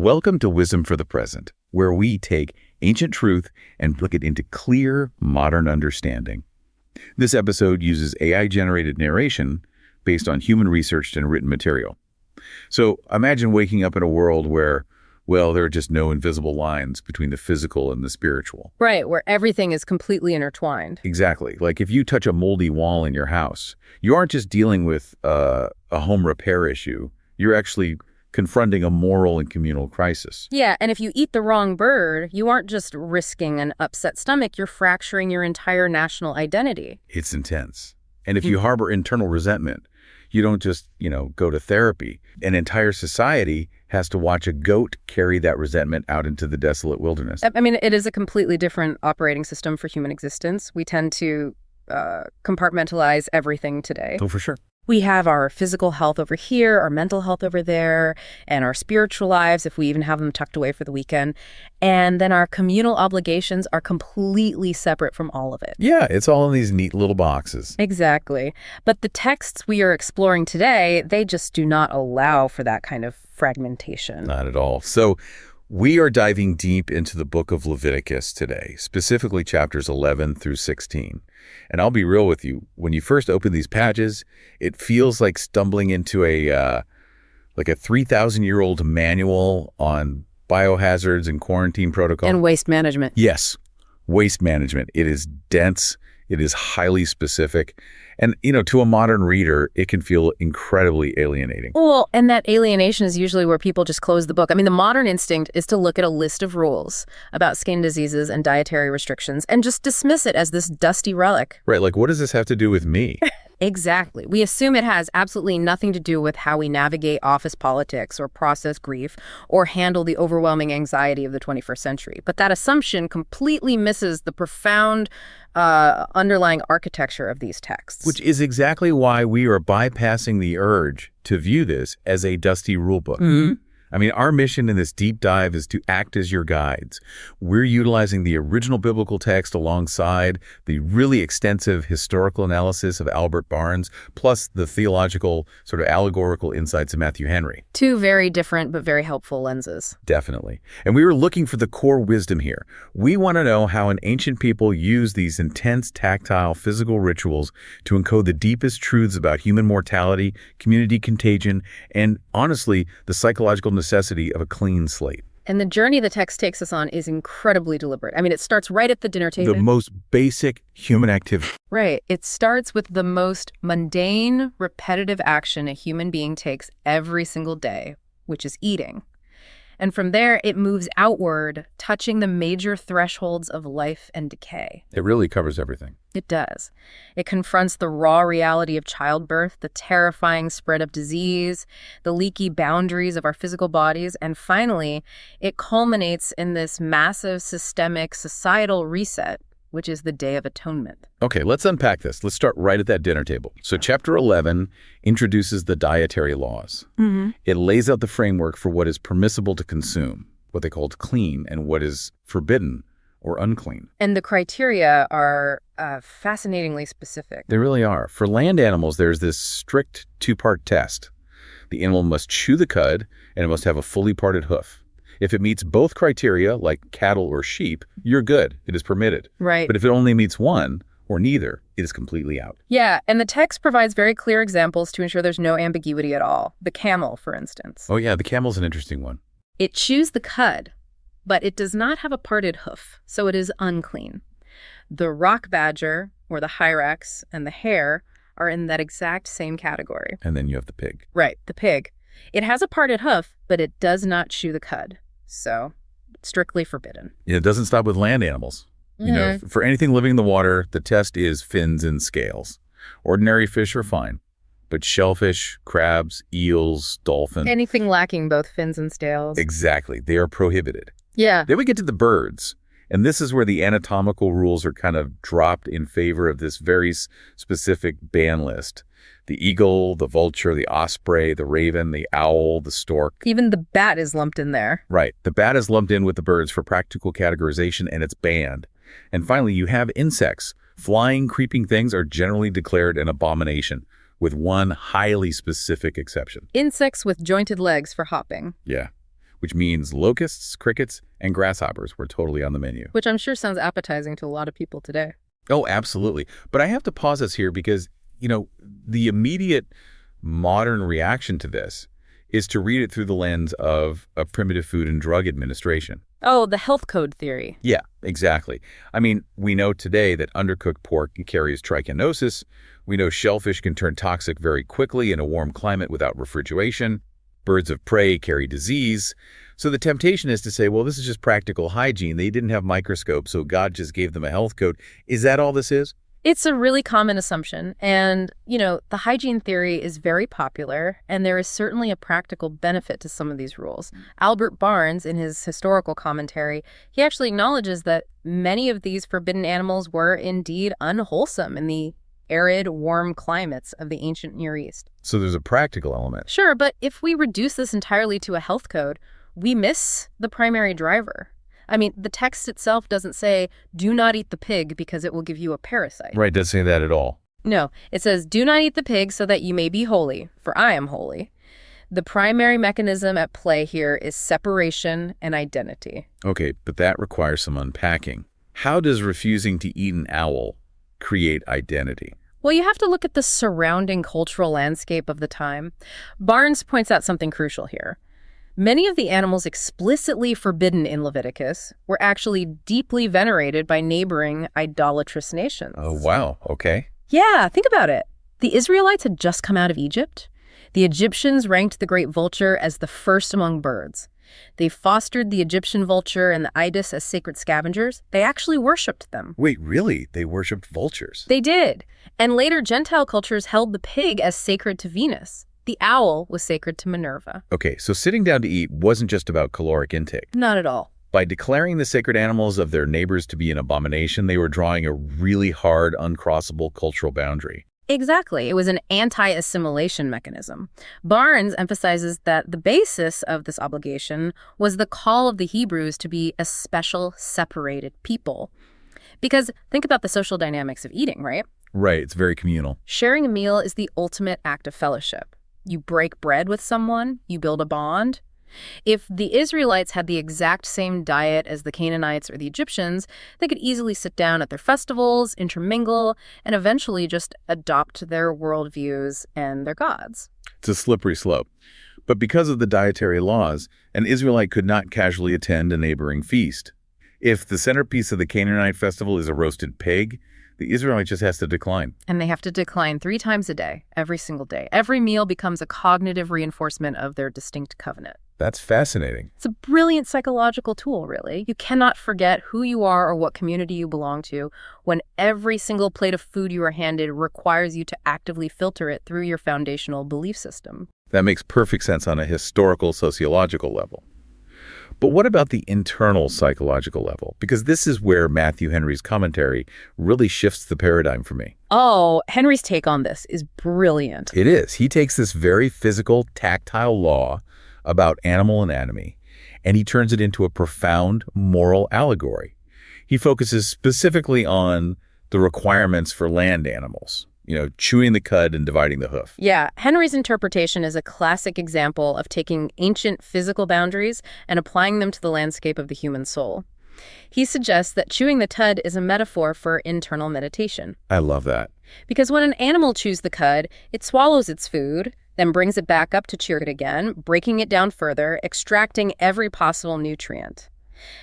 Welcome to Wisdom for the Present, where we take ancient truth and put it into clear, modern understanding. This episode uses AI-generated narration based on human-researched and written material. So imagine waking up in a world where, well, there are just no invisible lines between the physical and the spiritual. Right, where everything is completely intertwined. Exactly. Like if you touch a moldy wall in your house, you aren't just dealing with a home repair issue. You're actually confronting a moral and communal crisis. Yeah, and if you eat the wrong bird, you aren't just risking an upset stomach, you're fracturing your entire national identity. It's intense. And if you harbor internal resentment, you don't just, go to therapy. An entire society has to watch a goat carry that resentment out into the desolate wilderness. I mean, it is a completely different operating system for human existence. We tend to compartmentalize everything today. Oh, for sure. We have our physical health over here, our mental health over there, and our spiritual lives, if we even have them tucked away for the weekend. And then our communal obligations are completely separate from all of it. Yeah, it's all in these neat little boxes. Exactly. But the texts we are exploring today, they just do not allow for that kind of fragmentation. Not at all. So we are diving deep into the book of Leviticus today, specifically chapters 11 through 16. And I'll be real with you, when you first open these pages, it feels like stumbling into a 3,000-year-old manual on biohazards and quarantine protocol. And waste management. Yes, waste management. It is dense. It is highly specific. And, to a modern reader, it can feel incredibly alienating. Well, and that alienation is usually where people just close the book. I mean, the modern instinct is to look at a list of rules about skin diseases and dietary restrictions and just dismiss it as this dusty relic. Right, like, what does this have to do with me? Exactly. We assume it has absolutely nothing to do with how we navigate office politics or process grief or handle the overwhelming anxiety of the 21st century. But that assumption completely misses the profound underlying architecture of these texts. Which is exactly why we are bypassing the urge to view this as a dusty rulebook. Mm-hmm. I mean, our mission in this deep dive is to act as your guides. We're utilizing the original biblical text alongside the really extensive historical analysis of Albert Barnes, plus the theological, sort of allegorical insights of Matthew Henry. Two very different but very helpful lenses. Definitely. And we were looking for the core wisdom here. We want to know how an ancient people used these intense, tactile, physical rituals to encode the deepest truths about human mortality, community contagion, and, honestly, the psychological necessity of a clean slate. And the journey the text takes us on is incredibly deliberate. I mean, it starts right at the dinner table. The most basic human activity. Right. It starts with the most mundane, repetitive action a human being takes every single day, which is eating. And from there, it moves outward, touching the major thresholds of life and decay. It really covers everything. It does. It confronts the raw reality of childbirth, the terrifying spread of disease, the leaky boundaries of our physical bodies, and finally, it culminates in this massive systemic societal reset, which is the Day of Atonement. Okay, let's unpack this. Let's start right at that dinner table. So chapter 11 introduces the dietary laws. Mm-hmm. It lays out the framework for what is permissible to consume, what they called clean, and what is forbidden or unclean. And the criteria are fascinatingly specific. They really are. For land animals, there's this strict two-part test. The animal must chew the cud, and it must have a fully parted hoof. If it meets both criteria, like cattle or sheep, you're good. It is permitted. Right. But if it only meets one or neither, it is completely out. Yeah, and the text provides very clear examples to ensure there's no ambiguity at all. The camel, for instance. Oh yeah, the camel's an interesting one. It chews the cud, but it does not have a parted hoof, so it is unclean. The rock badger, or the hyrax, and the hare are in that exact same category. And then you have the pig. Right, the pig. It has a parted hoof, but it does not chew the cud. So, strictly forbidden. It doesn't stop with land animals. For anything living in the water, the test is fins and scales. Ordinary fish are fine, but shellfish, crabs, eels, dolphins. Anything lacking both fins and scales. Exactly. They are prohibited. Yeah. Then we get to the birds. And this is where the anatomical rules are kind of dropped in favor of this very specific ban list. The eagle, the vulture, the osprey, the raven, the owl, the stork. Even the bat is lumped in there. Right. The bat is lumped in with the birds for practical categorization, and it's banned. And finally, you have insects. Flying, creeping things are generally declared an abomination, with one highly specific exception. Insects with jointed legs for hopping. Yeah. which means locusts, crickets, and grasshoppers were totally on the menu. Which I'm sure sounds appetizing to a lot of people today. Oh, absolutely. But I have to pause us here because, the immediate modern reaction to this is to read it through the lens of a primitive Food and Drug Administration. Oh, the health code theory. Yeah, exactly. I mean, we know today that undercooked pork carries trichinosis. We know shellfish can turn toxic very quickly in a warm climate without refrigeration. Birds of prey carry disease. So the temptation is to say, well, this is just practical hygiene. They didn't have microscopes, so God just gave them a health code. Is that all this is? It's a really common assumption. And, the hygiene theory is very popular, and there is certainly a practical benefit to some of these rules. Albert Barnes, in his historical commentary, he actually acknowledges that many of these forbidden animals were indeed unwholesome in the arid, warm climates of the ancient Near East. So there's a practical element. Sure, but if we reduce this entirely to a health code, we miss the primary driver. I mean, the text itself doesn't say, do not eat the pig because it will give you a parasite. Right, doesn't say that at all. No, it says, do not eat the pig so that you may be holy, for I am holy. The primary mechanism at play here is separation and identity. Okay, but that requires some unpacking. How does refusing to eat an owl create identity? Well, you have to look at the surrounding cultural landscape of the time. Barnes points out something crucial here. Many of the animals explicitly forbidden in Leviticus were actually deeply venerated by neighboring idolatrous nations. Oh, wow. Okay. Yeah, think about it. The Israelites had just come out of Egypt. The Egyptians ranked the great vulture as the first among birds. They fostered the Egyptian vulture and the ibis as sacred scavengers. They actually worshipped them. Wait, really? They worshipped vultures? They did. And later Gentile cultures held the pig as sacred to Venus. The owl was sacred to Minerva. Okay, so sitting down to eat wasn't just about caloric intake. Not at all. By declaring the sacred animals of their neighbors to be an abomination, they were drawing a really hard, uncrossable cultural boundary. Exactly. It was an anti-assimilation mechanism. Barnes emphasizes that the basis of this obligation was the call of the Hebrews to be a special, separated people. Because think about the social dynamics of eating, right? Right, it's very communal. Sharing a meal is the ultimate act of fellowship. You break bread with someone, you build a bond. If the Israelites had the exact same diet as the Canaanites or the Egyptians, they could easily sit down at their festivals, intermingle, and eventually just adopt their worldviews and their gods. It's a slippery slope. But because of the dietary laws, an Israelite could not casually attend a neighboring feast. If the centerpiece of the Canaanite festival is a roasted pig, the Israelite just has to decline. And they have to decline 3 times a day, every single day. Every meal becomes a cognitive reinforcement of their distinct covenant. That's fascinating. It's a brilliant psychological tool, really. You cannot forget who you are or what community you belong to when every single plate of food you are handed requires you to actively filter it through your foundational belief system. That makes perfect sense on a historical, sociological level. But what about the internal psychological level? Because this is where Matthew Henry's commentary really shifts the paradigm for me. Oh, Henry's take on this is brilliant. It is. He takes this very physical, tactile law about animal anatomy, and he turns it into a profound moral allegory. He focuses specifically on the requirements for land animals, chewing the cud and dividing the hoof. Yeah, Henry's interpretation is a classic example of taking ancient physical boundaries and applying them to the landscape of the human soul. He suggests that chewing the cud is a metaphor for internal meditation. I love that. Because when an animal chews the cud, it swallows its food, then brings it back up to chew it again, breaking it down further, extracting every possible nutrient.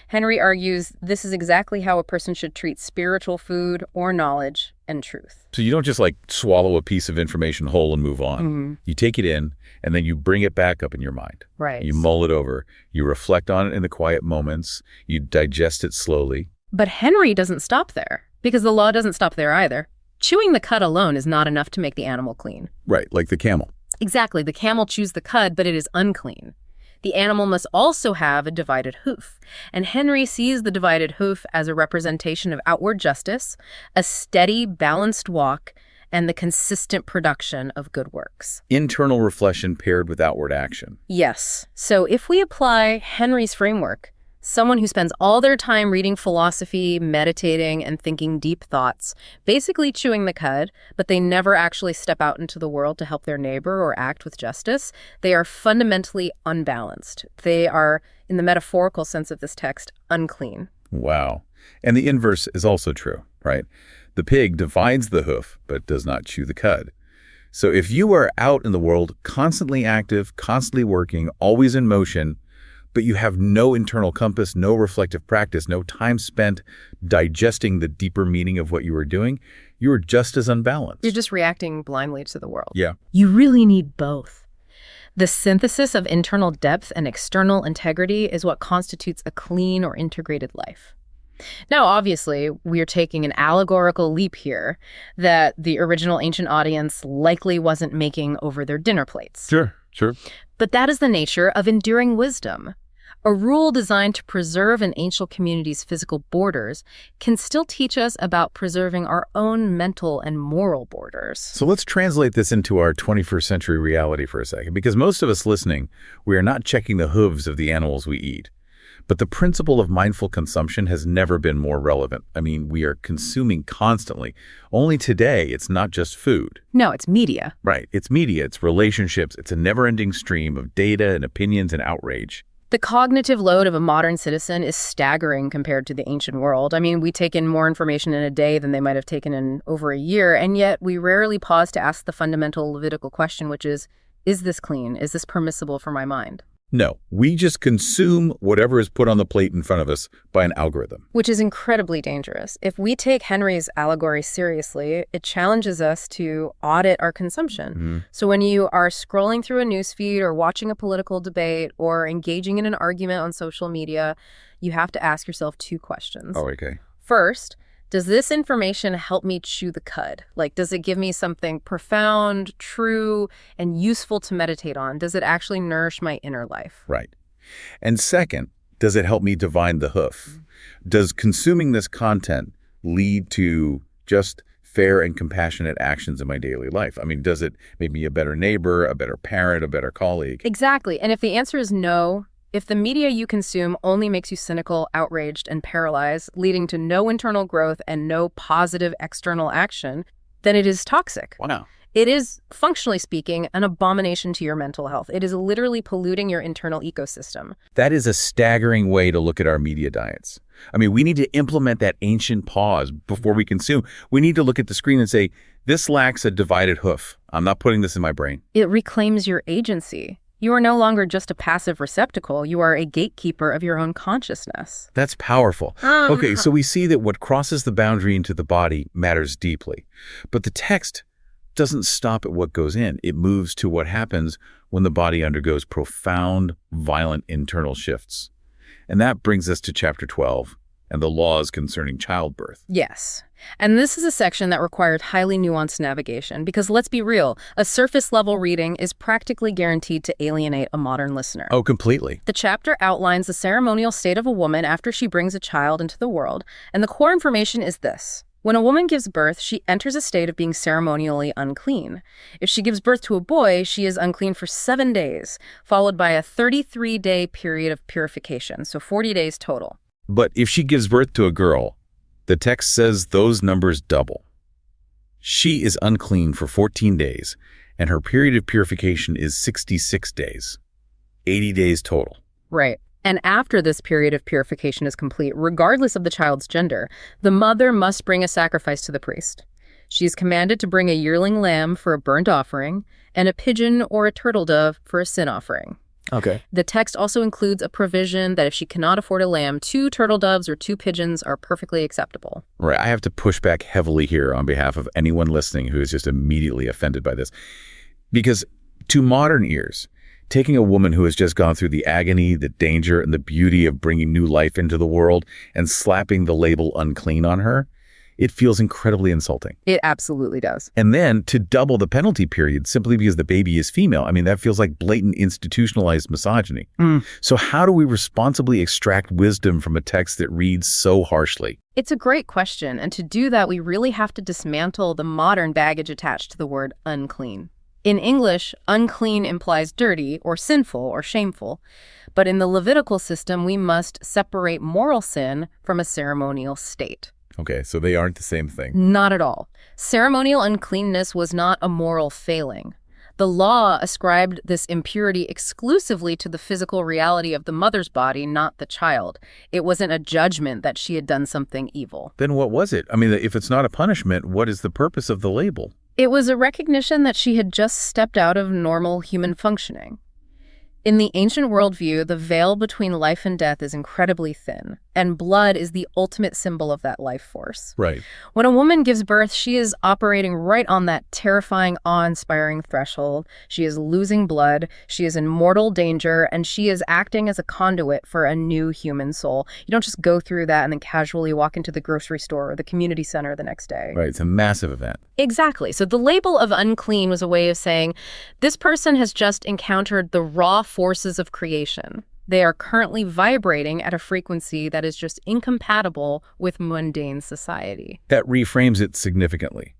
Henry argues this is exactly how a person should treat spiritual food or knowledge and truth. So you don't just swallow a piece of information whole and move on. Mm-hmm. You take it in and then you bring it back up in your mind. Right. You mull it over. You reflect on it in the quiet moments. You digest it slowly. But Henry doesn't stop there, because the law doesn't stop there either. Chewing the cud alone is not enough to make the animal clean. Right, like the camel. Exactly. The camel chews the cud, but it is unclean. The animal must also have a divided hoof. And Henry sees the divided hoof as a representation of outward justice, a steady, balanced walk, and the consistent production of good works. Internal reflection paired with outward action. Yes. So if we apply Henry's framework, Someone who spends all their time reading philosophy, meditating, and thinking deep thoughts, basically chewing the cud, but they never actually step out into the world to help their neighbor or act with justice. They are fundamentally unbalanced. They are, in the metaphorical sense of this text, unclean. Wow. And the inverse is also true, right? The pig divides the hoof, but does not chew the cud. So if you are out in the world, constantly active, constantly working, always in motion, but you have no internal compass, no reflective practice, no time spent digesting the deeper meaning of what you are doing, you are just as unbalanced. You're just reacting blindly to the world. Yeah. You really need both. The synthesis of internal depth and external integrity is what constitutes a clean or integrated life. Now, obviously, we are taking an allegorical leap here that the original ancient audience likely wasn't making over their dinner plates. Sure. But that is the nature of enduring wisdom. A rule designed to preserve an ancient community's physical borders can still teach us about preserving our own mental and moral borders. So let's translate this into our 21st century reality for a second, because most of us listening, we are not checking the hooves of the animals we eat. But the principle of mindful consumption has never been more relevant. I mean, we are consuming constantly. Only today, it's not just food. No, it's media. Right. It's media, it's relationships, it's a never-ending stream of data and opinions and outrage. The cognitive load of a modern citizen is staggering compared to the ancient world. I mean, we take in more information in a day than they might have taken in over a year, and yet we rarely pause to ask the fundamental Levitical question, which is this clean? Is this permissible for my mind? No, we just consume whatever is put on the plate in front of us by an algorithm. Which is incredibly dangerous. If we take Henry's allegory seriously, it challenges us to audit our consumption. Mm-hmm. So when you are scrolling through a newsfeed or watching a political debate or engaging in an argument on social media, you have to ask yourself two questions. Oh, okay. First, does this information help me chew the cud? Like, does it give me something profound, true, and useful to meditate on? Does it actually nourish my inner life? Right. And second, does it help me divine the hoof? Does consuming this content lead to just fair and compassionate actions in my daily life? I mean, does it make me a better neighbor, a better parent, a better colleague? Exactly. And if the answer is no, if the media you consume only makes you cynical, outraged, and paralyzed, leading to no internal growth and no positive external action, then it is toxic. Wow. It is, functionally speaking, an abomination to your mental health. It is literally polluting your internal ecosystem. That is a staggering way to look at our media diets. I mean, we need to implement that ancient pause before we consume. We need to look at the screen and say, this lacks a divided hoof. I'm not putting this in my brain. It reclaims your agency. You are no longer just a passive receptacle. You are a gatekeeper of your own consciousness. That's powerful. Okay, so we see that what crosses the boundary into the body matters deeply. But the text doesn't stop at what goes in. It moves to what happens when the body undergoes profound, violent internal shifts. And that brings us to chapter 12 and the laws concerning childbirth. Yes. And this is a section that required highly nuanced navigation because, let's be real, a surface-level reading is practically guaranteed to alienate a modern listener. Oh, completely. The chapter outlines the ceremonial state of a woman after she brings a child into the world, and the core information is this. When a woman gives birth, she enters a state of being ceremonially unclean. If she gives birth to a boy, she is unclean for 7 days, followed by a 33-day period of purification, so 40 days total. But if she gives birth to a girl, the text says those numbers double. She is unclean for 14 days, and her period of purification is 66 days, 80 days total. Right. And after this period of purification is complete, regardless of the child's gender, the mother must bring a sacrifice to the priest. She is commanded to bring a yearling lamb for a burnt offering and a pigeon or a turtle dove for a sin offering. Okay. The text also includes a provision that if she cannot afford a lamb, 2 turtle doves or 2 pigeons are perfectly acceptable. Right. I have to push back heavily here on behalf of anyone listening who is just immediately offended by this. Because to modern ears, taking a woman who has just gone through the agony, the danger, and the beauty of bringing new life into the world and slapping the label unclean on her, it feels incredibly insulting. It absolutely does. And then to double the penalty period simply because the baby is female, I mean, that feels like blatant institutionalized misogyny. So how do we responsibly extract wisdom from a text that reads so harshly? It's a great question, and to do that, we really have to dismantle the modern baggage attached to the word unclean. In English, unclean implies dirty or sinful or shameful. But in the Levitical system, we must separate moral sin from a ceremonial state. Okay, so they aren't the same thing. Not at all. Ceremonial uncleanness was not a moral failing. The law ascribed this impurity exclusively to the physical reality of the mother's body, not the child. It wasn't a judgment that she had done something evil. Then what was it? I mean, if it's not a punishment, what is the purpose of the label? It was a recognition that she had just stepped out of normal human functioning. In the ancient worldview, the veil between life and death is incredibly thin, and blood is the ultimate symbol of that life force. Right. When a woman gives birth, she is operating right on that terrifying, awe-inspiring threshold. She is losing blood, she is in mortal danger, and she is acting as a conduit for a new human soul. You don't just go through that and then casually walk into the grocery store or the community center the next day. Right, it's a massive event. Exactly. So the label of unclean was a way of saying, this person has just encountered the raw forces of creation. They are currently vibrating at a frequency that is just incompatible with mundane society. That reframes it significantly.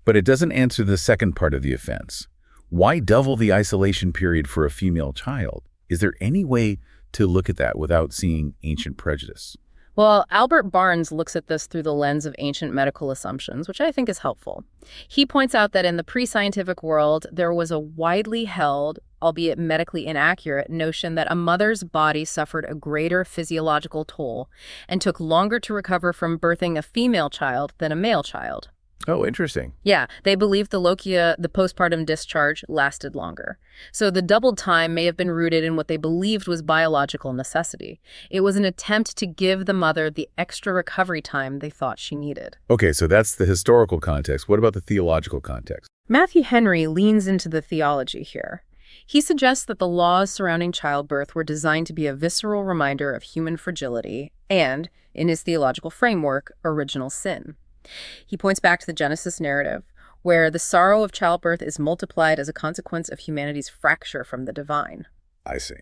But it doesn't answer the second part of the offense. Why double the isolation period for a female child? Is there any way to look at that without seeing ancient prejudice? Well, Albert Barnes looks at this through the lens of ancient medical assumptions, which I think is helpful. He points out that in the pre-scientific world, there was a widely held, albeit medically inaccurate, notion that a mother's body suffered a greater physiological toll and took longer to recover from birthing a female child than a male child. Oh, interesting. Yeah, they believed the lochia, the postpartum discharge, lasted longer. So the doubled time may have been rooted in what they believed was biological necessity. It was an attempt to give the mother the extra recovery time they thought she needed. Okay, so that's the historical context. What about the theological context? Matthew Henry leans into the theology here. He suggests that the laws surrounding childbirth were designed to be a visceral reminder of human fragility and, in his theological framework, original sin. He points back to the Genesis narrative, where the sorrow of childbirth is multiplied as a consequence of humanity's fracture from the divine. I see.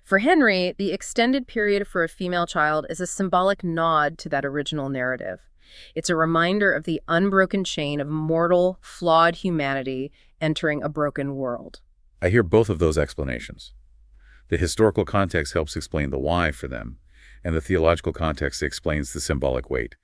For Henry, the extended period for a female child is a symbolic nod to that original narrative. It's a reminder of the unbroken chain of mortal, flawed humanity entering a broken world. I hear both of those explanations. The historical context helps explain the why for them, and the theological context explains the symbolic weight.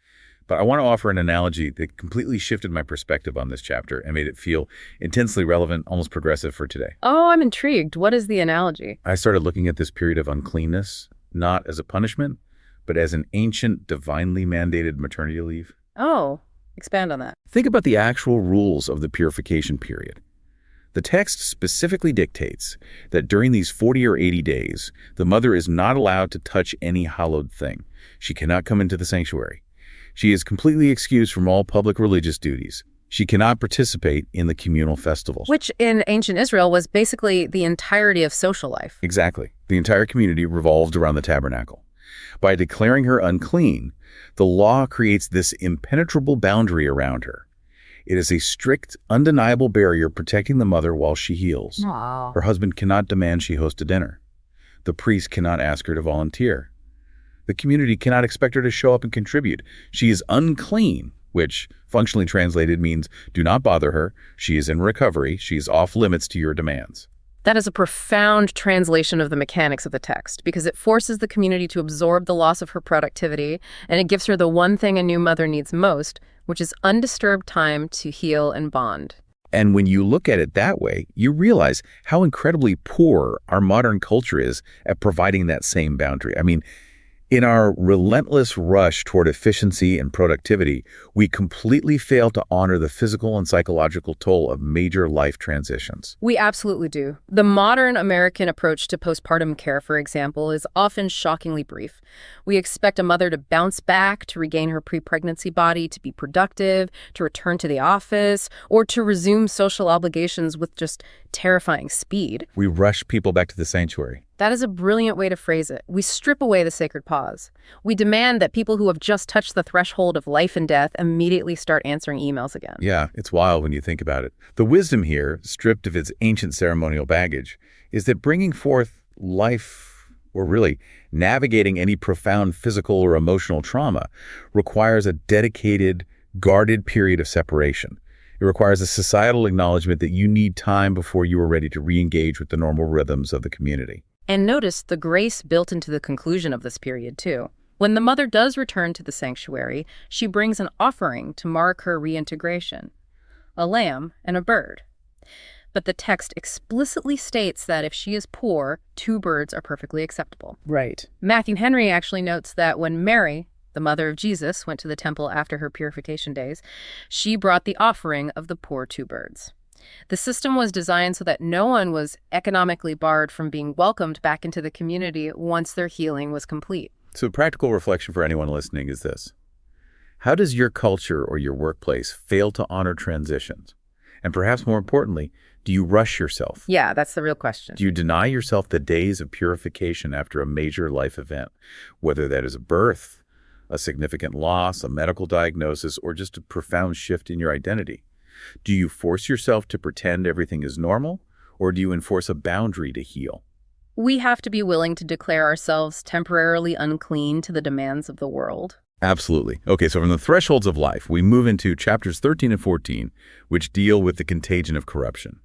But I want to offer an analogy that completely shifted my perspective on this chapter and made it feel intensely relevant, almost progressive for today. Oh, I'm intrigued. What is the analogy? I started looking at this period of uncleanness, not as a punishment, but as an ancient, divinely mandated maternity leave. Oh, expand on that. Think about the actual rules of the purification period. The text specifically dictates that during these 40 or 80 days, the mother is not allowed to touch any hallowed thing. She cannot come into the sanctuary. She is completely excused from all public religious duties. She cannot participate in the communal festivals. Which in ancient Israel was basically the entirety of social life. Exactly. The entire community revolved around the tabernacle. By declaring her unclean, the law creates this impenetrable boundary around her. It is a strict, undeniable barrier protecting the mother while she heals. Wow. Her husband cannot demand she host a dinner. The priest cannot ask her to volunteer. The community cannot expect her to show up and contribute. She is unclean, which functionally translated means do not bother her. She is in recovery. She is off limits to your demands. That is a profound translation of the mechanics of the text, because it forces the community to absorb the loss of her productivity, and it gives her the one thing a new mother needs most, which is undisturbed time to heal and bond. And when you look at it that way, you realize how incredibly poor our modern culture is at providing that same boundary. I mean, in our relentless rush toward efficiency and productivity, we completely fail to honor the physical and psychological toll of major life transitions. We absolutely do. The modern American approach to postpartum care, for example, is often shockingly brief. We expect a mother to bounce back, to regain her pre-pregnancy body, to be productive, to return to the office, or to resume social obligations with just terrifying speed. We rush people back to the sanctuary. That is a brilliant way to phrase it. We strip away the sacred pause. We demand that people who have just touched the threshold of life and death immediately start answering emails again. Yeah, it's wild when you think about it. The wisdom here, stripped of its ancient ceremonial baggage, is that bringing forth life, or really navigating any profound physical or emotional trauma, requires a dedicated, guarded period of separation. It requires a societal acknowledgement that you need time before you are ready to re-engage with the normal rhythms of the community. And notice the grace built into the conclusion of this period, too. When the mother does return to the sanctuary, she brings an offering to mark her reintegration, a lamb and a bird. But the text explicitly states that if she is poor, 2 birds are perfectly acceptable. Right. Matthew Henry actually notes that when Mary, the mother of Jesus, went to the temple after her purification days, she brought the offering of the poor 2 birds. The system was designed so that no one was economically barred from being welcomed back into the community once their healing was complete. So a practical reflection for anyone listening is this. How does your culture or your workplace fail to honor transitions? And perhaps more importantly, do you rush yourself? Yeah, that's the real question. Do you deny yourself the days of purification after a major life event, whether that is a birth, a significant loss, a medical diagnosis, or just a profound shift in your identity? Do you force yourself to pretend everything is normal, or do you enforce a boundary to heal? We have to be willing to declare ourselves temporarily unclean to the demands of the world. Absolutely. Okay, so from the thresholds of life, we move into chapters 13 and 14, which deal with the contagion of corruption.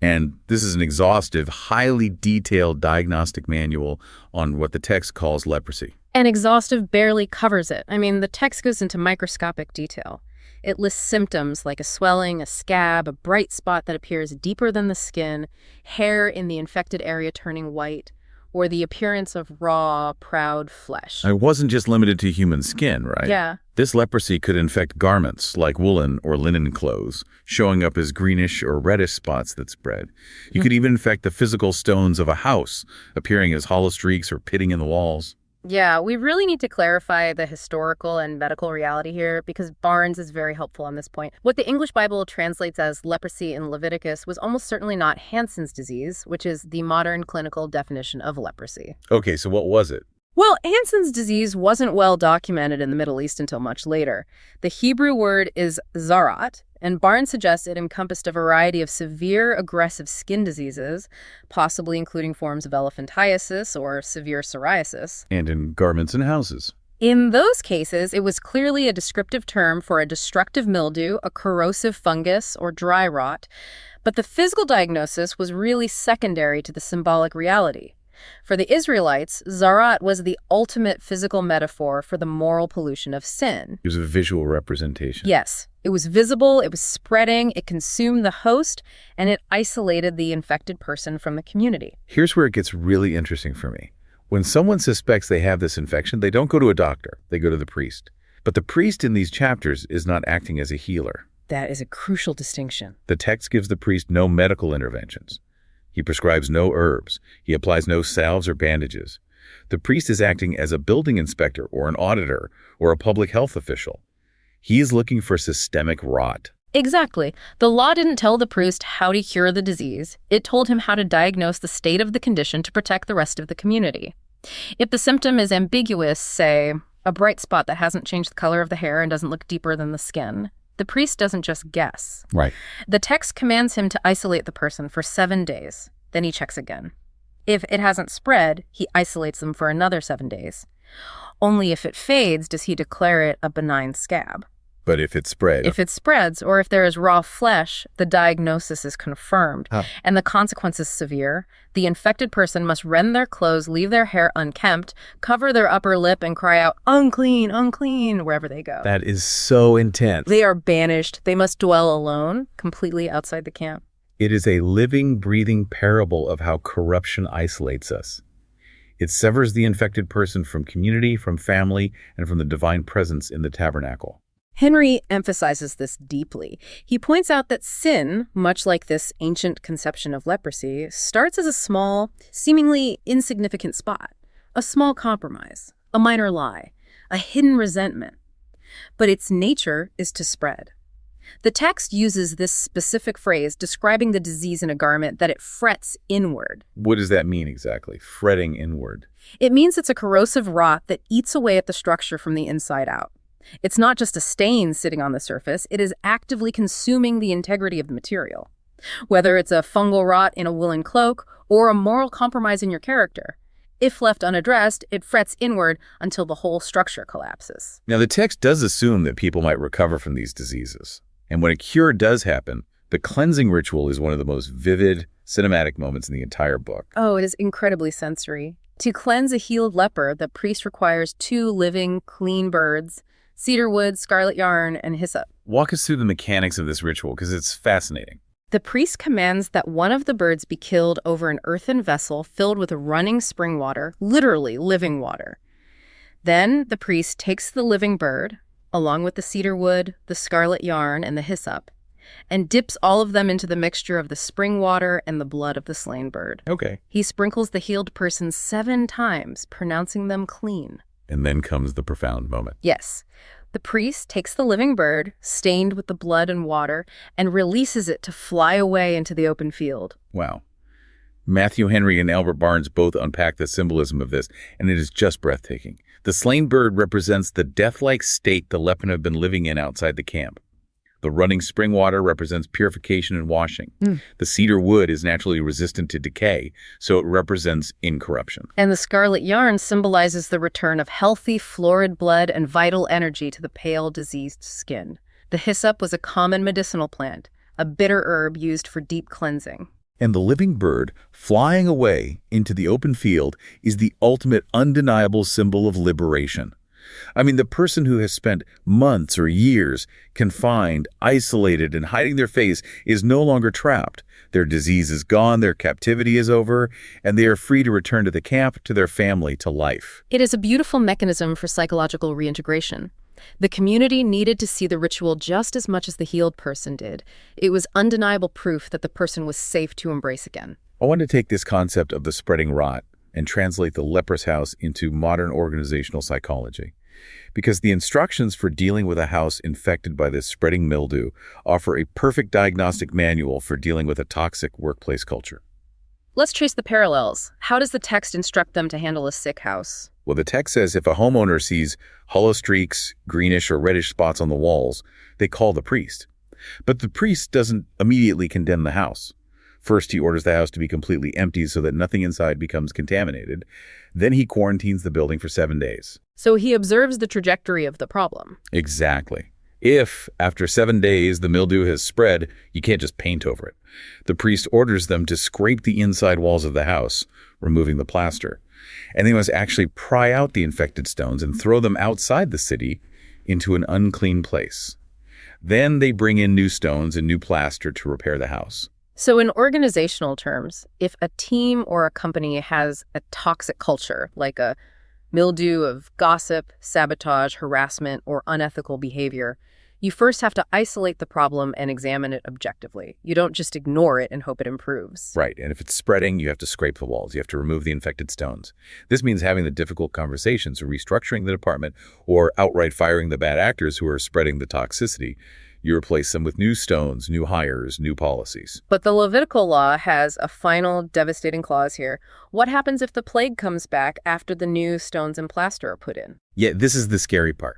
And this is an exhaustive, highly detailed diagnostic manual on what the text calls leprosy. And exhaustive barely covers it. I mean, the text goes into microscopic detail. It lists symptoms like a swelling, a scab, a bright spot that appears deeper than the skin, hair in the infected area turning white, or the appearance of raw, proud flesh. It wasn't just limited to human skin, right? Yeah. This leprosy could infect garments like woolen or linen clothes, showing up as greenish or reddish spots that spread. You could even infect the physical stones of a house, appearing as hollow streaks or pitting in the walls. Yeah, we really need to clarify the historical and medical reality here because Barnes is very helpful on this point. What the English Bible translates as leprosy in Leviticus was almost certainly not Hansen's disease, which is the modern clinical definition of leprosy. Okay, so what was it? Well, Hansen's disease wasn't well documented in the Middle East until much later. The Hebrew word is zarat, and Barnes suggests it encompassed a variety of severe aggressive skin diseases, possibly including forms of elephantiasis or severe psoriasis. And in garments and houses. In those cases, it was clearly a descriptive term for a destructive mildew, a corrosive fungus, or dry rot, but the physical diagnosis was really secondary to the symbolic reality. For the Israelites, zarat was the ultimate physical metaphor for the moral pollution of sin. It was a visual representation. Yes, it was visible, it was spreading, it consumed the host, and it isolated the infected person from the community. Here's where it gets really interesting for me. When someone suspects they have this infection, they don't go to a doctor, they go to the priest. But the priest in these chapters is not acting as a healer. That is a crucial distinction. The text gives the priest no medical interventions. He prescribes no herbs. He applies no salves or bandages. The priest is acting as a building inspector or an auditor or a public health official. He is looking for systemic rot. Exactly. The law didn't tell the priest how to cure the disease. It told him how to diagnose the state of the condition to protect the rest of the community. If the symptom is ambiguous, say, a bright spot that hasn't changed the color of the hair and doesn't look deeper than the skin, the priest doesn't just guess. Right. The text commands him to isolate the person for 7 days. Then he checks again. If it hasn't spread, he isolates them for another 7 days. Only if it fades does he declare it a benign scab. But if it spread... If it spreads, or if there is raw flesh, the diagnosis is confirmed, and the consequence is severe. The infected person must rend their clothes, leave their hair unkempt, cover their upper lip, and cry out, "Unclean, unclean," wherever they go. That is so intense. They are banished. They must dwell alone, completely outside the camp. It is a living, breathing parable of how corruption isolates us. It severs the infected person from community, from family, and from the divine presence in the tabernacle. Henry emphasizes this deeply. He points out that sin, much like this ancient conception of leprosy, starts as a small, seemingly insignificant spot, a small compromise, a minor lie, a hidden resentment. But its nature is to spread. The text uses this specific phrase describing the disease in a garment that it frets inward. What does that mean exactly, fretting inward? It means it's a corrosive rot that eats away at the structure from the inside out. It's not just a stain sitting on the surface, it is actively consuming the integrity of the material. Whether it's a fungal rot in a woolen cloak or a moral compromise in your character, if left unaddressed, it frets inward until the whole structure collapses. Now, the text does assume that people might recover from these diseases. And when a cure does happen, the cleansing ritual is one of the most vivid, cinematic moments in the entire book. Oh, it is incredibly sensory. To cleanse a healed leper, the priest requires 2 living, clean birds, cedar wood, scarlet yarn, and hyssop. Walk us through the mechanics of this ritual, because it's fascinating. The priest commands that one of the birds be killed over an earthen vessel filled with running spring water, literally living water. Then the priest takes the living bird, along with the cedar wood, the scarlet yarn, and the hyssop, and dips all of them into the mixture of the spring water and the blood of the slain bird. Okay. He sprinkles the healed person 7 times, pronouncing them clean. And then comes the profound moment. Yes. The priest takes the living bird, stained with the blood and water, and releases it to fly away into the open field. Wow. Matthew Henry and Albert Barnes both unpack the symbolism of this, and it is just breathtaking. The slain bird represents the death-like state the leper had been living in outside the camp. The running spring water represents purification and washing. The cedar wood is naturally resistant to decay, so it represents incorruption. And the scarlet yarn symbolizes the return of healthy, florid blood and vital energy to the pale, diseased skin. The hyssop was a common medicinal plant, a bitter herb used for deep cleansing. And the living bird, flying away into the open field, is the ultimate undeniable symbol of liberation. I mean, the person who has spent months or years confined, isolated, and hiding their face is no longer trapped. Their disease is gone, their captivity is over, and they are free to return to the camp, to their family, to life. It is a beautiful mechanism for psychological reintegration. The community needed to see the ritual just as much as the healed person did. It was undeniable proof that the person was safe to embrace again. I want to take this concept of the spreading rot and translate the leper's house into modern organizational psychology. Because the instructions for dealing with a house infected by this spreading mildew offer a perfect diagnostic manual for dealing with a toxic workplace culture. Let's trace the parallels. How does the text instruct them to handle a sick house? Well, the text says if a homeowner sees hollow streaks, greenish or reddish spots on the walls, they call the priest. But the priest doesn't immediately condemn the house. First, he orders the house to be completely empty so that nothing inside becomes contaminated. Then he quarantines the building for 7 days. So he observes the trajectory of the problem. Exactly. If, after 7 days, the mildew has spread, you can't just paint over it. The priest orders them to scrape the inside walls of the house, removing the plaster. And they must actually pry out the infected stones and throw them outside the city into an unclean place. Then they bring in new stones and new plaster to repair the house. So in organizational terms, if a team or a company has a toxic culture, like a mildew of gossip, sabotage, harassment, or unethical behavior, you first have to isolate the problem and examine it objectively. You don't just ignore it and hope it improves. Right, and if it's spreading, you have to scrape the walls. You have to remove the infected stones. This means having the difficult conversations, or restructuring the department, or outright firing the bad actors who are spreading the toxicity. You replace them with new stones, new hires, new policies. But the Levitical law has a final devastating clause here. What happens if the plague comes back after the new stones and plaster are put in? Yeah, this is the scary part.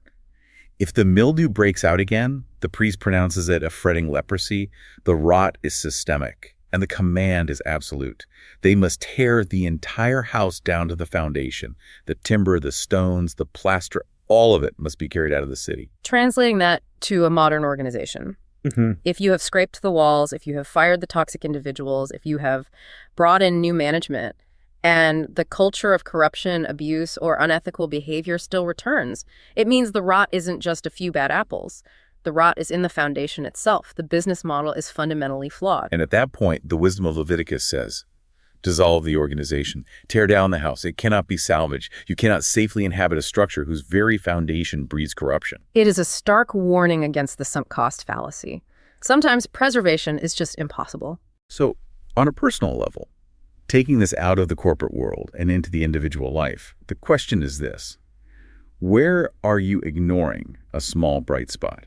If the mildew breaks out again, the priest pronounces it a fretting leprosy. The rot is systemic, and the command is absolute. They must tear the entire house down to the foundation. The timber, the stones, the plaster, all of it must be carried out of the city. Translating that to a modern organization. If you have scraped the walls, if you have fired the toxic individuals, if you have brought in new management, and the culture of corruption, abuse, or unethical behavior still returns, it means the rot isn't just a few bad apples. The rot is in the foundation itself. The business model is fundamentally flawed. And at that point, the wisdom of Leviticus says, dissolve the organization, tear down the house. It cannot be salvaged. You cannot safely inhabit a structure whose very foundation breeds corruption. It is a stark warning against the sunk cost fallacy. Sometimes preservation is just impossible. So, on a personal level, taking this out of the corporate world and into the individual life, the question is this: where are you ignoring a small bright spot?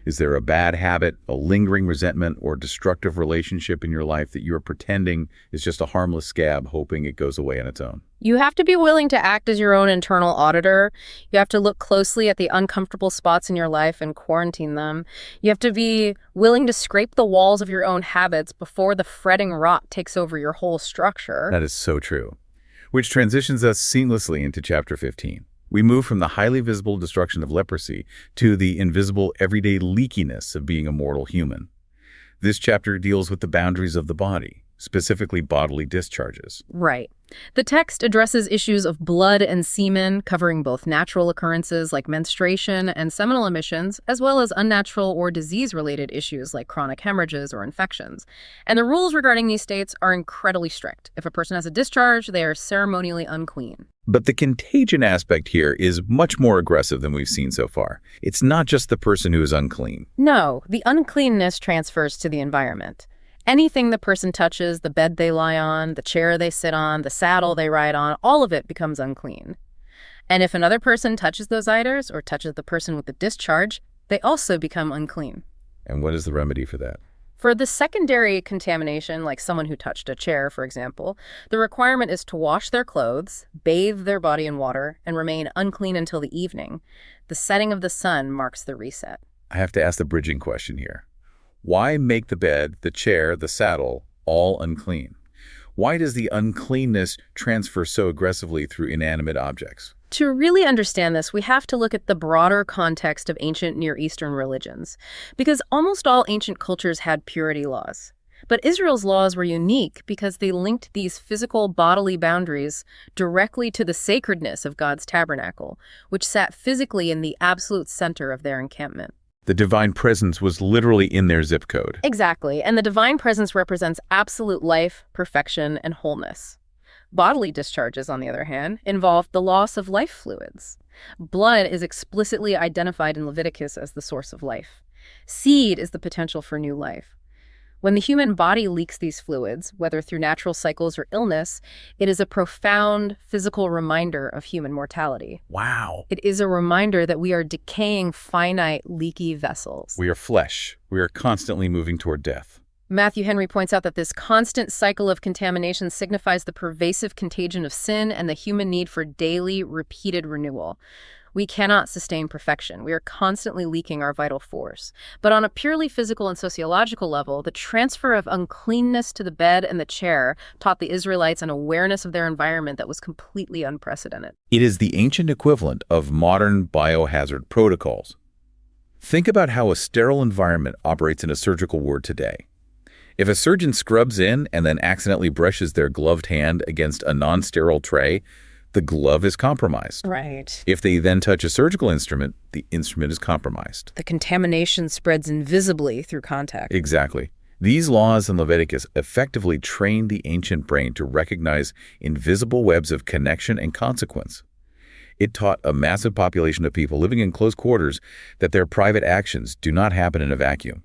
Is there a bad habit, a lingering resentment, or destructive relationship in your life that you're pretending is just a harmless scab, hoping it goes away on its own? You have to be willing to act as your own internal auditor. You have to look closely at the uncomfortable spots in your life and quarantine them. You have to be willing to scrape the walls of your own habits before the fretting rot takes over your whole structure. That is so true. Which transitions us seamlessly into chapter 15. We move from the highly visible destruction of leprosy to the invisible everyday leakiness of being a mortal human. This chapter deals with the boundaries of the body, specifically bodily discharges. Right. The text addresses issues of blood and semen, covering both natural occurrences like menstruation and seminal emissions, as well as unnatural or disease-related issues like chronic hemorrhages or infections. And the rules regarding these states are incredibly strict. If a person has a discharge, they are ceremonially unclean. But the contagion aspect here is much more aggressive than we've seen so far. It's not just the person who is unclean. No, the uncleanness transfers to the environment. Anything the person touches, the bed they lie on, the chair they sit on, the saddle they ride on, all of it becomes unclean. And if another person touches those items or touches the person with the discharge, they also become unclean. And what is the remedy for that? For the secondary contamination, like someone who touched a chair, for example, the requirement is to wash their clothes, bathe their body in water, and remain unclean until the evening. The setting of the sun marks the reset. I have to ask the bridging question here. Why make the bed, the chair, the saddle all unclean? Why does the uncleanness transfer so aggressively through inanimate objects? To really understand this, we have to look at the broader context of ancient Near Eastern religions, because almost all ancient cultures had purity laws. But Israel's laws were unique because they linked these physical bodily boundaries directly to the sacredness of God's tabernacle, which sat physically in the absolute center of their encampment. The divine presence was literally in their zip code. Exactly, and the divine presence represents absolute life, perfection, and wholeness. Bodily discharges, on the other hand, involve the loss of life fluids. Blood is explicitly identified in Leviticus as the source of life. Seed is the potential for new life. When the human body leaks these fluids, whether through natural cycles or illness, it is a profound physical reminder of human mortality. Wow. It is a reminder that we are decaying, finite, leaky vessels. We are flesh. We are constantly moving toward death. Matthew Henry points out that this constant cycle of contamination signifies the pervasive contagion of sin and the human need for daily, repeated renewal. We cannot sustain perfection. We are constantly leaking our vital force. But on a purely physical and sociological level, the transfer of uncleanness to the bed and the chair taught the Israelites an awareness of their environment that was completely unprecedented. It is the ancient equivalent of modern biohazard protocols. Think about how a sterile environment operates in a surgical ward today. If a surgeon scrubs in and then accidentally brushes their gloved hand against a non-sterile tray, the glove is compromised. Right. If they then touch a surgical instrument, the instrument is compromised. The contamination spreads invisibly through contact. Exactly. These laws in Leviticus effectively trained the ancient brain to recognize invisible webs of connection and consequence. It taught a massive population of people living in close quarters that their private actions do not happen in a vacuum.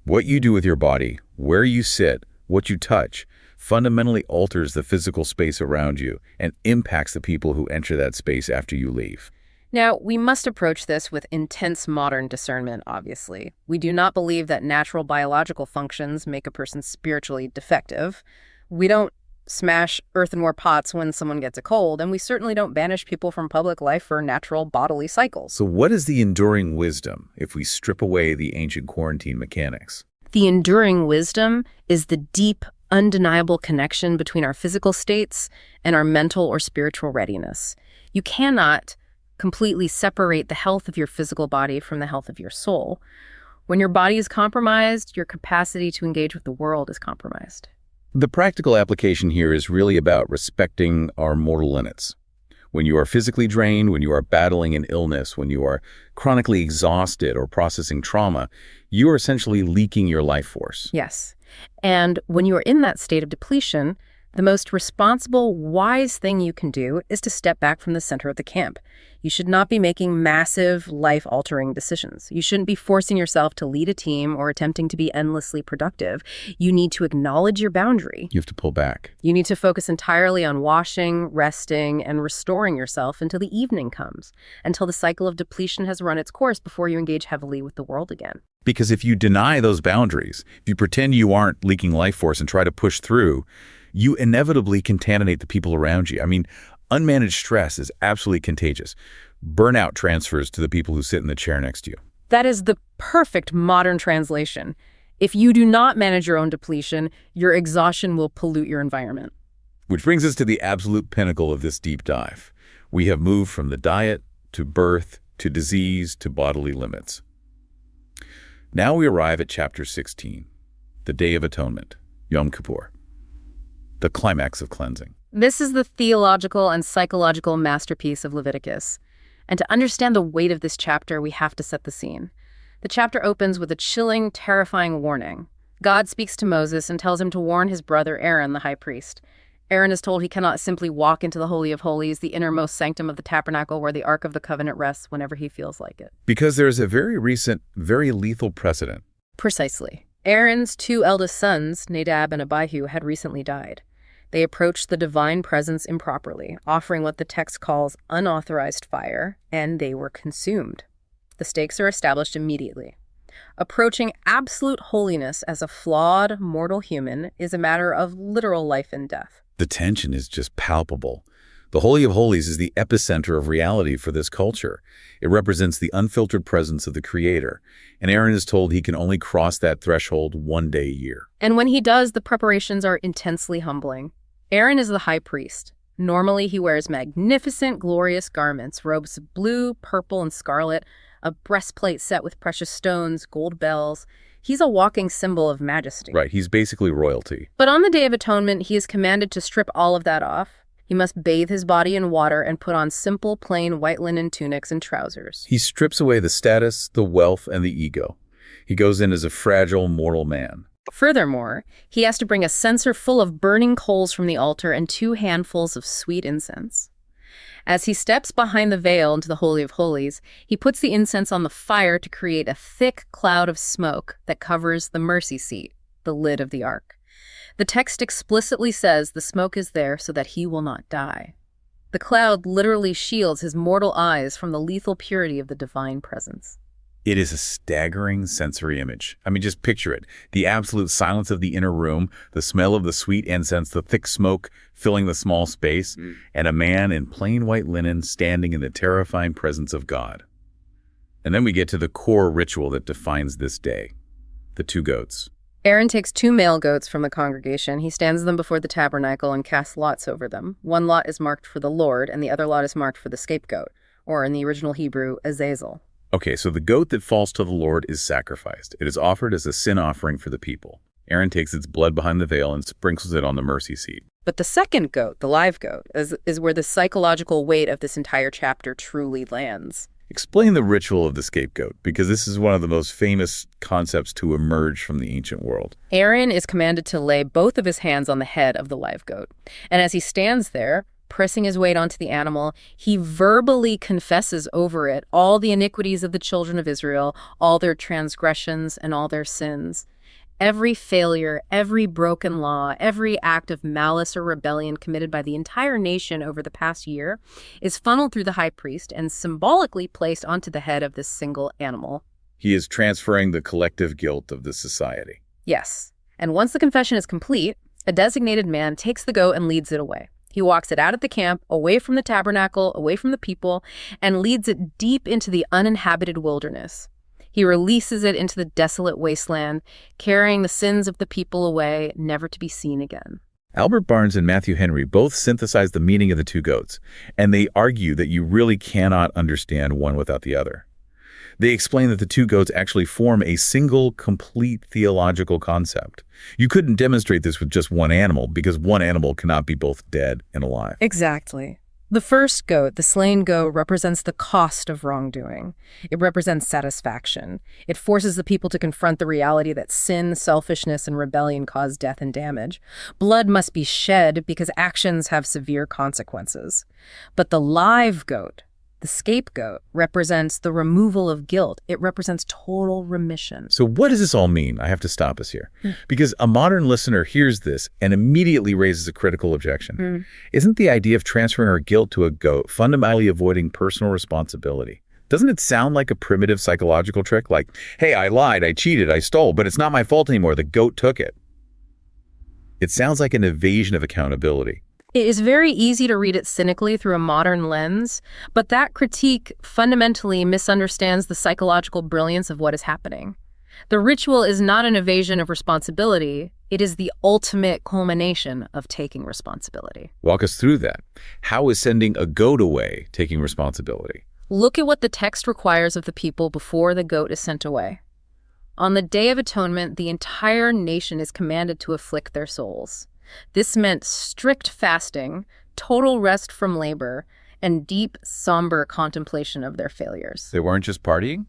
What you do with your body, where you sit, what you touch, fundamentally alters the physical space around you and impacts the people who enter that space after you leave. Now, we must approach this with intense modern discernment, obviously. We do not believe that natural biological functions make a person spiritually defective. We don't smash earthenware pots when someone gets a cold, and we certainly don't banish people from public life for natural bodily cycles. So what is the enduring wisdom if we strip away the ancient quarantine mechanics? The enduring wisdom is the deep, undeniable connection between our physical states and our mental or spiritual readiness. You cannot completely separate the health of your physical body from the health of your soul. When your body is compromised, your capacity to engage with the world is compromised. The practical application here is really about respecting our mortal limits. When you are physically drained, when you are battling an illness, when you are chronically exhausted or processing trauma, you are essentially leaking your life force. Yes. And when you are in that state of depletion, the most responsible, wise thing you can do is to step back from the center of the camp. You should not be making massive, life-altering decisions. You shouldn't be forcing yourself to lead a team or attempting to be endlessly productive. You need to acknowledge your boundary. You have to pull back. You need to focus entirely on washing, resting, and restoring yourself until the evening comes, until the cycle of depletion has run its course before you engage heavily with the world again. Because if you deny those boundaries, if you pretend you aren't leaking life force and try to push through, you inevitably contaminate the people around you. I mean, unmanaged stress is absolutely contagious. Burnout transfers to the people who sit in the chair next to you. That is the perfect modern translation. If you do not manage your own depletion, your exhaustion will pollute your environment. Which brings us to the absolute pinnacle of this deep dive. We have moved from the diet to birth, to disease, to bodily limits. Now we arrive at chapter 16, the Day of Atonement, Yom Kippur, the climax of cleansing. This is the theological and psychological masterpiece of Leviticus. And to understand the weight of this chapter, we have to set the scene. The chapter opens with a chilling, terrifying warning. God speaks to Moses and tells him to warn his brother Aaron, the high priest. Aaron is told he cannot simply walk into the Holy of Holies, the innermost sanctum of the tabernacle where the Ark of the Covenant rests whenever he feels like it. Because there is a very recent, very lethal precedent. Precisely. Aaron's two eldest sons, Nadab and Abihu, had recently died. They approached the divine presence improperly, offering what the text calls unauthorized fire, and they were consumed. The stakes are established immediately. Approaching absolute holiness as a flawed, mortal human is a matter of literal life and death. The tension is just palpable. The Holy of Holies is the epicenter of reality for this culture. It represents the unfiltered presence of the Creator, and Aaron is told he can only cross that threshold one day a year. And when he does, the preparations are intensely humbling. Aaron is the high priest. Normally, he wears magnificent, glorious garments, robes of blue, purple, and scarlet, a breastplate set with precious stones, gold bells. He's a walking symbol of majesty. Right, he's basically royalty. But on the Day of Atonement, he is commanded to strip all of that off. He must bathe his body in water and put on simple, plain white linen tunics and trousers. He strips away the status, the wealth, and the ego. He goes in as a fragile, mortal man. Furthermore, he has to bring a censer full of burning coals from the altar and 2 handfuls of sweet incense. As he steps behind the veil into the Holy of Holies, he puts the incense on the fire to create a thick cloud of smoke that covers the mercy seat, the lid of the ark. The text explicitly says the smoke is there so that he will not die. The cloud literally shields his mortal eyes from the lethal purity of the divine presence. It is a staggering sensory image. I mean, just picture it. The absolute silence of the inner room, the smell of the sweet incense, the thick smoke filling the small space, and a man in plain white linen standing in the terrifying presence of God. And then we get to the core ritual that defines this day, the 2 goats. Aaron takes 2 male goats from the congregation. He stands them before the tabernacle and casts lots over them. One lot is marked for the Lord, and the other lot is marked for the scapegoat, or in the original Hebrew, Azazel. Okay, so the goat that falls to the Lord is sacrificed. It is offered as a sin offering for the people. Aaron takes its blood behind the veil and sprinkles it on the mercy seat. But the second goat, the live goat, is where the psychological weight of this entire chapter truly lands. Explain the ritual of the scapegoat, because this is one of the most famous concepts to emerge from the ancient world. Aaron is commanded to lay both of his hands on the head of the live goat. And as he stands there, pressing his weight onto the animal, he verbally confesses over it all the iniquities of the children of Israel, all their transgressions and all their sins. Every failure, every broken law, every act of malice or rebellion committed by the entire nation over the past year is funneled through the high priest and symbolically placed onto the head of this single animal. He is transferring the collective guilt of the society. Yes. And once the confession is complete, a designated man takes the goat and leads it away. He walks it out of the camp, away from the tabernacle, away from the people, and leads it deep into the uninhabited wilderness. He releases it into the desolate wasteland, carrying the sins of the people away, never to be seen again. Albert Barnes and Matthew Henry both synthesize the meaning of the 2 goats, and they argue that you really cannot understand one without the other. They explain that the 2 goats actually form a single, complete theological concept. You couldn't demonstrate this with just one animal, because one animal cannot be both dead and alive. Exactly. The first goat, the slain goat, represents the cost of wrongdoing. It represents satisfaction. It forces the people to confront the reality that sin, selfishness, and rebellion cause death and damage. Blood must be shed because actions have severe consequences. But the live goat, the scapegoat, represents the removal of guilt. It represents total remission. So what does this all mean? I have to stop us here. Because a modern listener hears this and immediately raises a critical objection. Isn't the idea of transferring our guilt to a goat fundamentally avoiding personal responsibility? Doesn't it sound like a primitive psychological trick? Like, hey, I lied, I cheated, I stole, but it's not my fault anymore. The goat took it. It sounds like an evasion of accountability. It is very easy to read it cynically through a modern lens, but that critique fundamentally misunderstands the psychological brilliance of what is happening. The ritual is not an evasion of responsibility. It is the ultimate culmination of taking responsibility. Walk us through that. How is sending a goat away taking responsibility? Look at what the text requires of the people before the goat is sent away. On the Day of Atonement, the entire nation is commanded to afflict their souls. This meant strict fasting, total rest from labor, and deep, somber contemplation of their failures. They weren't just partying?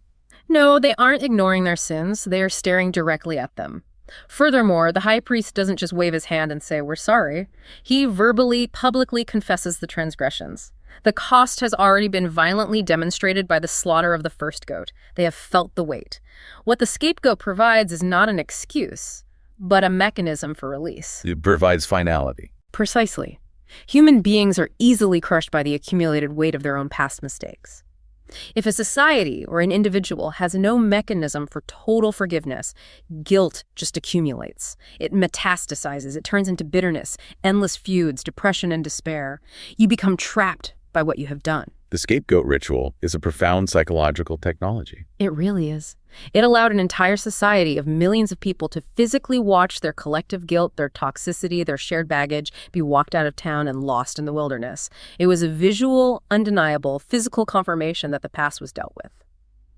No, they aren't ignoring their sins. They are staring directly at them. Furthermore, the high priest doesn't just wave his hand and say, "We're sorry." He verbally, publicly confesses the transgressions. The cost has already been violently demonstrated by the slaughter of the first goat. They have felt the weight. What the scapegoat provides is not an excuse, but a mechanism for release. It provides finality. Precisely. Human beings are easily crushed by the accumulated weight of their own past mistakes. If a society or an individual has no mechanism for total forgiveness, guilt just accumulates. It metastasizes. It turns into bitterness, endless feuds, depression, and despair. You become trapped by what you have done. The scapegoat ritual is a profound psychological technology. It really is. It allowed an entire society of millions of people to physically watch their collective guilt, their toxicity, their shared baggage be walked out of town and lost in the wilderness. It was a visual, undeniable, physical confirmation that the past was dealt with.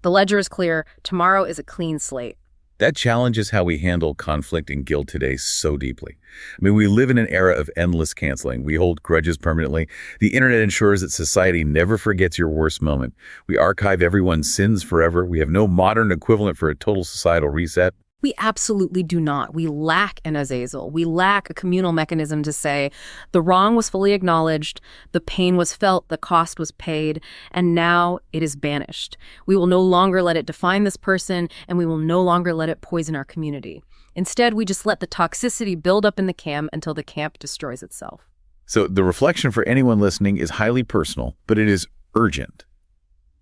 The ledger is clear. Tomorrow is a clean slate. That challenges how we handle conflict and guilt today so deeply. I mean, we live in an era of endless canceling. We hold grudges permanently. The internet ensures that society never forgets your worst moment. We archive everyone's sins forever. We have no modern equivalent for a total societal reset. We absolutely do not. We lack an Azazel. We lack a communal mechanism to say, the wrong was fully acknowledged, the pain was felt, the cost was paid, and now it is banished. We will no longer let it define this person, and we will no longer let it poison our community. Instead, we just let the toxicity build up in the camp until the camp destroys itself. So the reflection for anyone listening is highly personal, but it is urgent.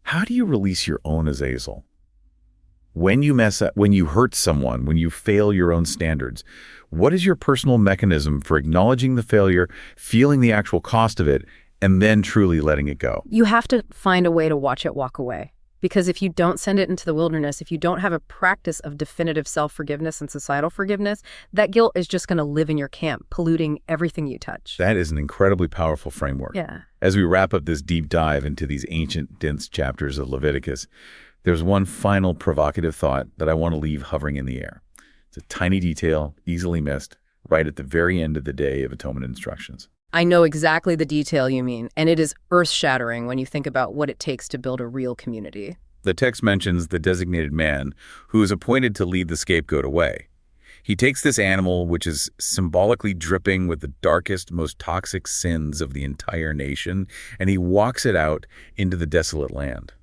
How do you release your own Azazel? When you mess up, when you hurt someone, when you fail your own standards, what is your personal mechanism for acknowledging the failure, feeling the actual cost of it, and then truly letting it go? You have to find a way to watch it walk away. Because if you don't send it into the wilderness, if you don't have a practice of definitive self-forgiveness and societal forgiveness, that guilt is just going to live in your camp, polluting everything you touch. That is an incredibly powerful framework. Yeah. As we wrap up this deep dive into these ancient, dense chapters of Leviticus, there's one final provocative thought that I want to leave hovering in the air. It's a tiny detail, easily missed, right at the very end of the Day of Atonement instructions. I know exactly the detail you mean, and it is earth-shattering when you think about what it takes to build a real community. The text mentions the designated man who is appointed to lead the scapegoat away. He takes this animal, which is symbolically dripping with the darkest, most toxic sins of the entire nation, and he walks it out into the desolate land.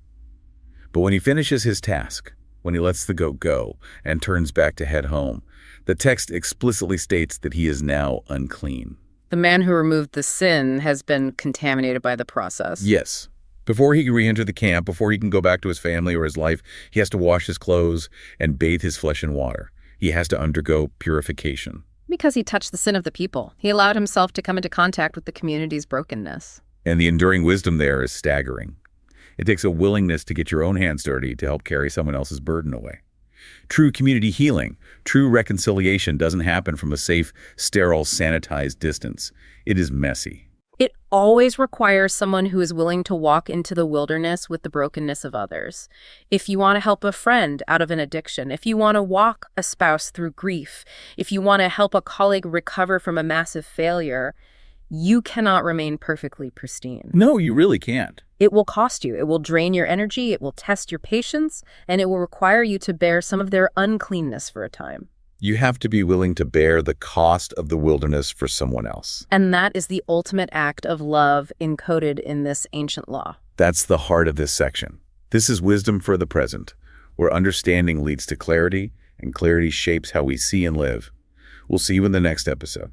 But when he finishes his task, when he lets the goat go and turns back to head home, the text explicitly states that he is now unclean. The man who removed the sin has been contaminated by the process. Yes. Before he can re-enter the camp, before he can go back to his family or his life, he has to wash his clothes and bathe his flesh in water. He has to undergo purification. Because he touched the sin of the people. He allowed himself to come into contact with the community's brokenness. And the enduring wisdom there is staggering. It takes a willingness to get your own hands dirty to help carry someone else's burden away. True community healing, true reconciliation doesn't happen from a safe, sterile, sanitized distance. It is messy. It always requires someone who is willing to walk into the wilderness with the brokenness of others. If you want to help a friend out of an addiction, if you want to walk a spouse through grief, if you want to help a colleague recover from a massive failure, you cannot remain perfectly pristine. No, you really can't. It will cost you. It will drain your energy. It will test your patience, and it will require you to bear some of their uncleanness for a time. You have to be willing to bear the cost of the wilderness for someone else. And that is the ultimate act of love encoded in this ancient law. That's the heart of this section. This is wisdom for the present, where understanding leads to clarity, and clarity shapes how we see and live. We'll see you in the next episode.